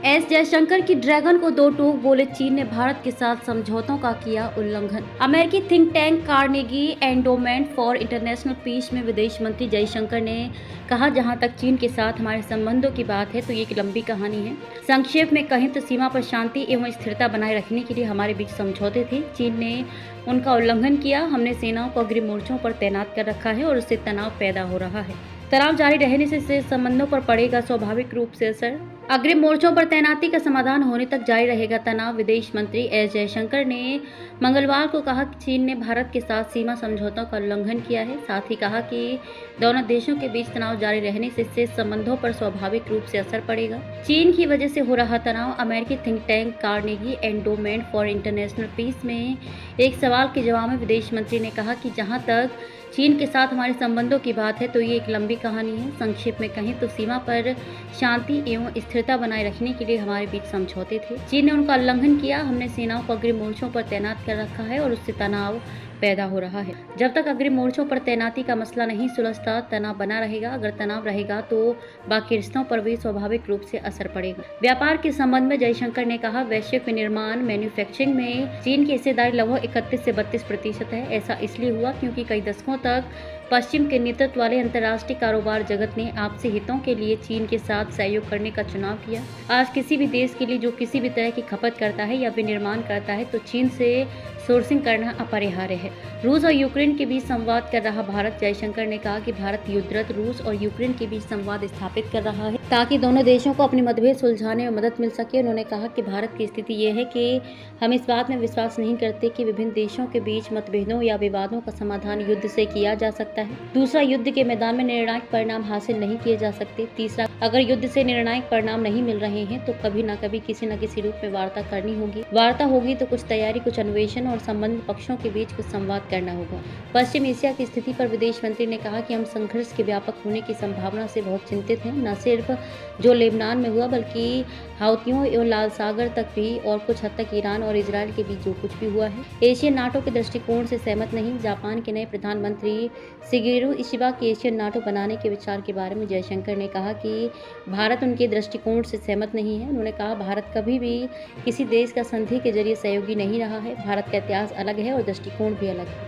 S Jaishankar की dragon को दो टूक, बोले चीन ने भारत के साथ समझौतों का किया उल्लंघन। अमेरिकी think tank Carnegie Endowment for International Peace में विदेश मंत्री जयशंकर ने कहा, जहां तक चीन के साथ हमारे संबंधों की बात है तो ये एक लंबी कहानी है। संक्षेप में कहें तो सीमा पर शांति एवं स्थिरता बनाए रखने के लिए हमारे बीच समझौते थे। चीन ने उनका उल्लंघन किया। हमने सेनाओं को अग्रिम मोर्चों पर तैनात कर रखा है और उससे तनाव पैदा हो रहा है। तनाव जारी रहने से संबंधों पर पड़ेगा स्वाभाविक रूप से असर। अग्रिम मोर्चों पर तैनाती का समाधान होने तक जारी रहेगा तनाव। विदेश मंत्री एस जयशंकर ने मंगलवार को कहा कि चीन ने भारत के साथ सीमा समझौतों का उल्लंघन किया है। साथ ही कहा कि दोनों देशों के बीच तनाव जारी रहने से संबंधों पर स्वाभाविक रूप से असर पड़ेगा। चीन की वजह से हो रहा तनाव। अमेरिकी think tank Carnegie Endowment for International Peace में एक सवाल के जवाब में विदेश मंत्री ने कहा कि जहां तक चीन के साथ हमारे संबंधों की बात है तो ये एक लंबी कहानी है। संक्षेप में कहें तो सीमा पर शांति एवं स्थिरता बनाए रखने के लिए हमारे बीच समझौते थे। चीन ने उनका उल्लंघन किया। हमने सेनाओं को अग्रिम मोर्चों पर तैनात कर रखा है और उससे तनाव पैदा हो रहा है। जब तक अग्रिम मोर्चों पर तैनाती का मसला नहीं सुलझता, तनाव बना रहेगा। अगर तनाव रहेगा तो बाकी रिश्तों पर भी स्वाभाविक रूप से असर पड़ेगा। व्यापार के संबंध में जयशंकर ने कहा, वैश्विक विनिर्माण मैन्युफैक्चरिंग में चीन की हिस्सेदारी लगभग 31 से 32% है। ऐसा इसलिए हुआ क्योंकि कई दशकों तक पश्चिम के नेतृत्व वाले अंतर्राष्ट्रीय कारोबार जगत ने आपसी हितों के लिए चीन के साथ सहयोग करने का चुनाव किया। आज किसी भी देश के लिए जो किसी भी तरह की खपत करता है या विनिर्माण करता है तो चीन से सोर्सिंग करना अपरिहार्य है। रूस और यूक्रेन के बीच संवाद कर रहा भारत। जयशंकर ने कहा कि भारत युद्धरत रूस और यूक्रेन के बीच संवाद स्थापित कर रहा है ताकि दोनों देशों को अपनी मतभेद सुलझाने में मदद मिल सके। उन्होंने कहा कि भारत की स्थिति ये है कि हम इस बात में विश्वास नहीं करते कि विभिन्न देशों के बीच मतभेदों या विवादों का समाधान युद्ध से किया जा सकता है। दूसरा, युद्ध के मैदान में निर्णायक परिणाम हासिल नहीं किए जा सकते। तीसरा, अगर युद्ध से निर्णायक परिणाम नहीं मिल रहे हैं तो कभी न कभी किसी न किसी रूप में वार्ता करनी होगी। वार्ता होगी तो कुछ तैयारी, कुछ अन्वेषण और संबंधित पक्षों के बीच कुछ संवाद करना होगा। पश्चिम एशिया की स्थिति पर विदेश मंत्री ने कहा कि हम संघर्ष के व्यापक होने की संभावना से बहुत चिंतित हैं। न सिर्फ जो लेबनान में हुआ बल्कि हाउतियों एवं लाल सागर तक भी और कुछ हद तक ईरान और इजराइल के बीच जो कुछ भी हुआ है। एशियन नाटो के दृष्टिकोण से सहमत नहीं। जापान के नए प्रधानमंत्री शिगेरू इशिबा के एशियन नाटो बनाने के विचार के बारे में जयशंकर ने कहा कि भारत उनके दृष्टिकोण से सहमत नहीं है। उन्होंने कहा, भारत कभी भी किसी देश का संधि के जरिए सहयोगी नहीं रहा है। भारत का इतिहास अलग है और दृष्टिकोण भी अलग है।